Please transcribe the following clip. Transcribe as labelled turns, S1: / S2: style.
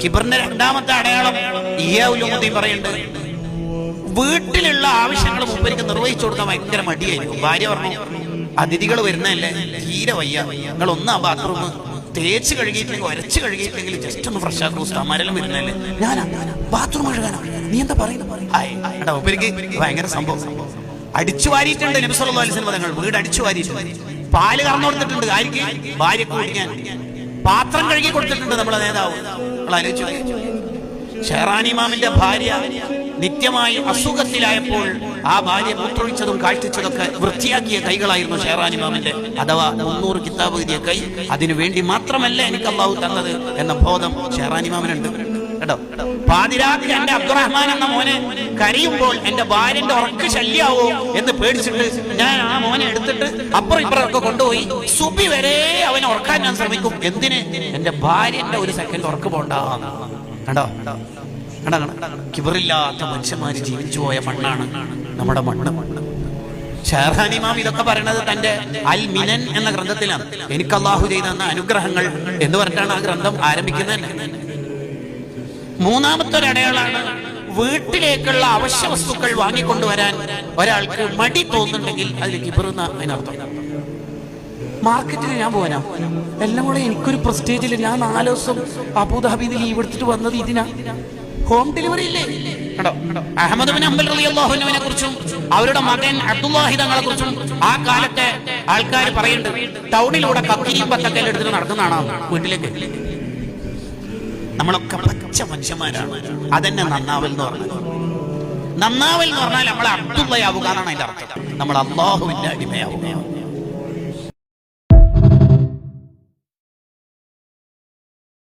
S1: കിബറിന്റെ രണ്ടാമത്തെ അടയാളം ഇയ്യാഉലുമുദ്ദീൻ പറയുന്നുണ്ട്, വീട്ടിലുള്ള ആവശ്യങ്ങൾ മൂപ്പർക്ക് നിർവഹിച്ചു കൊടുക്കാൻ ഭയങ്കര മടിയായിരിക്കും. ഭാര്യ പറഞ്ഞു, അതിഥികൾ വരുന്നതല്ലേ, തീരെ വയ്യ, നിങ്ങൾ ഒന്നാ ബാത്റൂം തേച്ച് കഴുകിയിട്ടില്ലെങ്കിൽ ഒരച്ച് കഴുകിയിട്ടില്ലെങ്കിൽ ജസ്റ്റ് ഒന്ന് ഫ്രഷ് ആക്കും, ഉസ്താമാരെല്ലാം വരുന്നതല്ലേ, ഞാനാ ബാത്റൂം കഴുകാനോ, നീ എന്താ പറയുന്നത്? മൂപ്പർക്ക് ഭയങ്കര സംഭവം. അടിച്ചു വാരിയിട്ടുണ്ട് നബി സല്ലല്ലാഹു അലൈഹി വസല്ലം തങ്ങൾ, വീട് അടിച്ചു വാരിയിട്ടുണ്ട്. പാല് കറന്നു കൊടുത്തിട്ടുണ്ട് ആർക്ക്? ഭാര്യക്ക് കുടിക്കാൻ. പാത്രം കഴുകി കൊടുത്തിട്ടുണ്ട് നമ്മളെ നേതാവ്. നിങ്ങൾ ആലോചിച്ചു, ഷെഹ്റാൻ ഇമാമിന്റെ ഭാര്യ നിത്യമായി അസുഖത്തിലായപ്പോൾ ആ ഭാര്യ മൂത്രൊഴിച്ചതും കാഴ്ചച്ചതൊക്കെ വൃത്തിയാക്കിയ കൈകളായിരുന്നു ഷെഹ്റാൻ ഇമാമിന്റെ, അഥവാ 300 കിതാബ് എഴുതിയ കൈ. അതിനു വേണ്ടി മാത്രമല്ല എനിക്ക് അള്ളാഹു തന്നത് എന്ന ബോധം ഷെഹ്റാൻ ഇമാമിനുണ്ട് കേട്ടോ. പാതിരാക്ക് എന്റെ അബ്ദുറഹ്മാൻ എന്ന മോനെ കരയുമ്പോൾ എന്റെ ഭാര്യന്റെ ഉറക്ക് ശല്യാവോ എന്ന് പേടിച്ചിട്ട് ഞാൻ ആ മോനെ എടുത്തിട്ട് അപ്പുറം ഇപ്പുറമൊക്കെ കൊണ്ടുപോയി സുബി വരെ അവനെ ഉറക്കാൻ ഞാൻ ശ്രമിക്കും. എന്തിന്? എന്റെ ഭാര്യന്റെ ഒരു സെക്കൻഡ് ഉറക്ക് പോണ്ട. കണ്ടോ, കിബറില്ലാത്ത മനുഷ്യന്മാര് ജീവിച്ചു പോയ മണ്ണാണ് നമ്മുടെ മണ്ണ്. ഷെഹ്റാൻ ഇമാം ഇതൊക്കെ പറയണത് തന്റെ അൽ മിനൻ എന്ന ഗ്രന്ഥത്തിലാണ്. എനിക്ക് അള്ളാഹു ചെയ്ത അനുഗ്രഹങ്ങൾ എന്ന് പറഞ്ഞിട്ടാണ് ആ ഗ്രന്ഥം ആരംഭിക്കുന്നത്. മൂന്നാമത്തെ ഒരു അടയാളാണ്, വീട്ടിലേക്കുള്ള അവശ്യ വസ്തുക്കൾ വാങ്ങിക്കൊണ്ടുവരാൻ ഒരാൾക്ക് മടി തോന്നുന്നുണ്ടെങ്കിൽ അതിൽ കിബറുന്ന അതിനർത്ഥം. മാർക്കറ്റിൽ ഞാൻ പോകാനാ എല്ലാം കൂടെ എനിക്കൊരു പ്രസ്റ്റേജിൽ ഞാൻ 4 ദിവസം അബുദാബിയിൽ ലീവ് എടുത്തിട്ട് വന്നത് ഇതിനാ. ഹോം ഡെലിവറി ഇല്ലേ? കേട്ടോ, അഹ്മദ് ബിൻ ഹംബൽ റളിയല്ലാഹു അൻഹുവിനെ കുറിച്ചും അവരുടെ മകൻ അബ്ദുല്ലാഹി തങ്ങളെ കുറിച്ചും ആ കാലത്തെ ആൾക്കാർ പറയുന്നുണ്ട്, ടൗണിലൂടെ കക്കിരിയും പത്തക്കലും എടുത്തിട്ട് നടക്കുന്നതാണോ വീട്ടിലേക്ക്. നമ്മളൊക്കെ പച്ച മനുഷ്യന്മാരാണ്. അതന്നെ നന്നാവൽ എന്ന് പറഞ്ഞത്. നന്നാവൽ എന്ന് പറഞ്ഞാൽ നമ്മളെ അബ്ദുള്ളയാവുക എന്നാണ് അതിന്റെ അർത്ഥം. നമ്മൾ അല്ലാഹുവിന്റെ അടിമയാവുക.